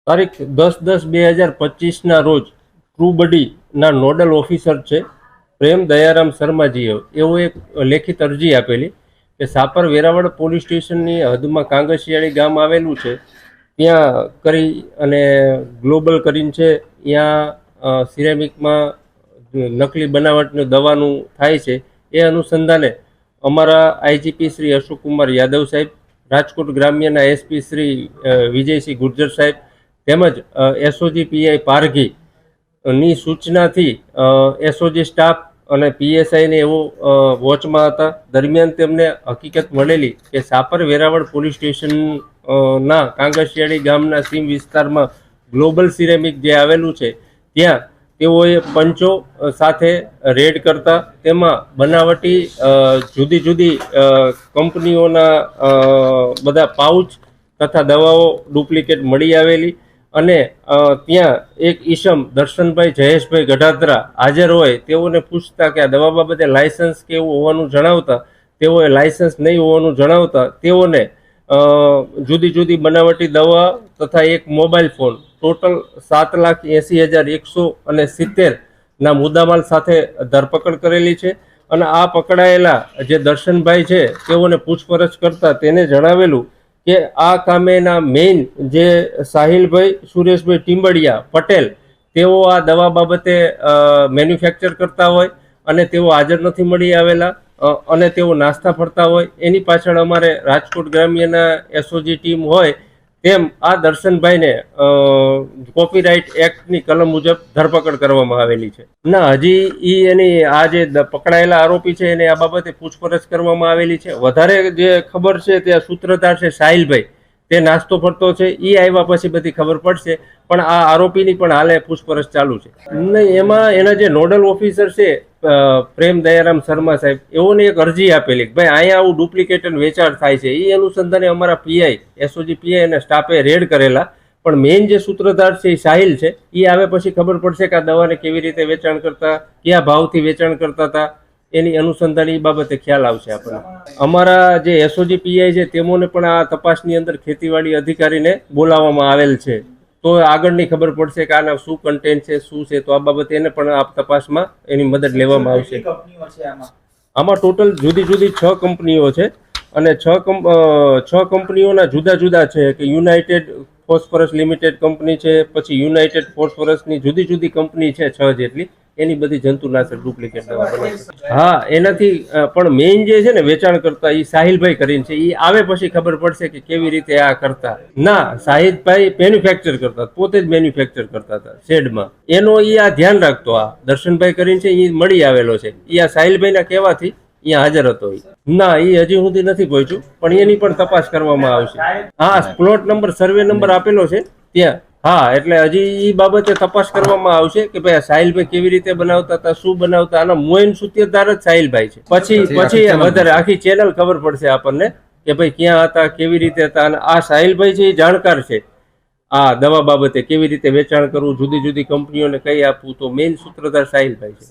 તારીખ 10/10/2025ના રોજ ટ્રુબડીના nodal officer છે પ્રેમ દયારામ શર્માજીએ એવો એક લેખિત અરજી આપેલી કે સાપર વેરાવળ પોલીસ સ્ટેશનની હદમાં કાંગસિયાળી ગામ આવેલું છે, ત્યાં કરી અને ગ્લોબલ કરીને છે, ત્યાં સિરેમિકમાં નકલી બનાવટનું દવાનું થાય છે. એ અનુસંધાને અમારા આઈજીપી શ્રી અશોકકુમાર યાદવ સાહેબ, રાજકોટ ગ્રામ્યના એસપી શ્રી વિજયસિંહ ગુર્જર સાહેબ તેમજ એસઓજી પીઆઈ પારઘી ની સૂચનાથી એસઓજી સ્ટાફ અને પીએસઆઈને એવો વોચમાં હતા. દરમિયાન તેમને હકીકત મળેલી કે સાપર વેરાવળ પોલીસ સ્ટેશન ના કાંગસિયાળી ગામના સીમ વિસ્તારમાં ગ્લોબલ સિરેમિક જે આવેલું છે ત્યાં તેઓએ પંચો સાથે રેડ કરતા તેમાં બનાવટી જુદી જુદી કંપનીઓના બધા પાઉચ તથા દવાઓ ડુપ્લિકેટ મળી આવેલી અને ત્યાં એક ઈસમ દર્શનભાઈ જયેશભાઈ ગઢાત્રા હાજર હોય તેઓને પૂછતા કે આ દવા બાબતે લાયસન્સ કે એવું હોવાનું જણાવતા તેઓએ લાયસન્સ નહીં હોવાનું જણાવતા તેઓને જુદી જુદી બનાવટી દવા તથા એક મોબાઈલ ફોન ટોટલ 7,80,170 ના મુદ્દામાલ સાથે ધરપકડ કરેલી છે. અને આ પકડાયેલા જે દર્શનભાઈ છે તેઓને પૂછપરછ કરતા તેને જણાવેલું કે આ કામેના મેઇન જે સાહિલભાઈ સુરેશભાઈ ટીમ્બડિયા પટેલ તેઓ આ દવા બાબતે મેન્યુફેક્ચર કરતા હોય અને તેઓ હાજર નથી મળી આવેલા અને તેઓ નાસ્તા ફરતા હોય. એની પાછળ અમારે રાજકોટ ગ્રામ્યના એસઓજી ટીમ હોય તેમ આ દર્શનભાઈને કોપીરાઇટ એક્ટની કલમ મુજબ ધરપકડ કરવામાં આવેલી છે. ના, હજી એની આ જે પકડાયેલા આરોપી છે એને આ બાબતે પૂછપરછ કરવામાં આવેલી છે. વધારે જે ખબર છે તે સૂત્રધાર છે સાહિલભાઈ, તે નાસ્તો ફરતો છે, એ આવ્યા પછી બધી ખબર પડશે. પણ આ આરોપીની પણ હાલે પૂછપરછ ચાલુ છે. નહીં, એમાં એના જે નોડલ ઓફિસર છે પ્રેમ દયારામ શર્મા સાહેબ, એઓને એક અરજી આપેલી કે ભાઈ અહીંયા આવું ડુપ્લિકેટ વેચાણ થાય છે. એ અનુસંધાને અમારા પીઆઈ એસઓજી પીઆઈ અને સ્ટાફે રેડ કરેલા. પણ મેઇન જે સૂત્રધાર છે એ સાહિલ છે, એ આવે પછી ખબર પડશે કે આ દવાને કેવી રીતે વેચાણ કરતા, કયા ભાવથી વેચાણ કરતા હતા, એની અનુસંધાન એ બાબતે ખ્યાલ આવશે આપણને. અમારા જે એસઓજી પીઆઈ છે તેમને પણ આ તપાસની અંદર ખેતીવાડી અધિકારીને બોલાવવામાં આવેલ છે, તો આગળની ખબર પડશે કે આના શું કન્ટેન્ટ છે, શું છે. તો આ બાબતે એને પણ આ તપાસમાં એની મદદ લેવામાં આવશે. આમાં ટોટલ જુદી જુદી 6 કંપનીઓ છે અને 6 કંપનીઓના જુદા જુદા છે કે યુનાઇટેડ ફોસ્ફરસ લિમિટેડ કંપની છે, પછી યુનાઇટેડ ફોસ્ફરસની જુદી જુદી કંપની છે 6 જેટલી. એની બધી જંતુનાશક ડુપ્લિકેટ દવા બને છે. હા, એનાથી પણ મેઇન જે છે ને વેચાણ કરતા એ સાહિલભાઈ કરીને છે, એ આવે પછી ખબર પડશે કે કેવી રીતે આ કરતા. ના, સાહિલભાઈ મેન્યુફેક્ચર કરતા, પોતે જ મેન્યુફેક્ચર કરતા હતા શેડમાં. એનો એ આ ધ્યાન રાખતો. આ દર્શનભાઈ કરીને છે એ મળી આવેલો છે, એ આ સાહિલભાઈના કહેવાથી અહીંયા હાજર હતો. ના, એ હજી સુધી નથી પહોંચ્યું, પણ એની પણ તપાસ કરવામાં આવશે. હા, પ્લોટ નંબર સર્વે નંબર આપેલો છે ત્યાં. હા, એટલે હજી એ બાબતે તપાસ કરવામાં આવશે કે ભાઈ સાહિલભાઈ કેવી રીતે બનાવતા હતા, શું બનાવતા. આના મોઇન સૂત્રધાર જ સાહિલભાઈ છે. પછી વધારે આખી ચેનલ ખબર પડશે આપણને કે ભાઈ ક્યાં હતા, કેવી રીતે હતા. અને આ સાહિલભાઈ છે એ જાણકાર છે આ દવા બાબતે, કેવી રીતે વેચાણ કરવું, જુદી જુદી કંપનીઓને કઈ આપવું. તો મેઇન સૂત્રધાર સાહિલભાઈ છે.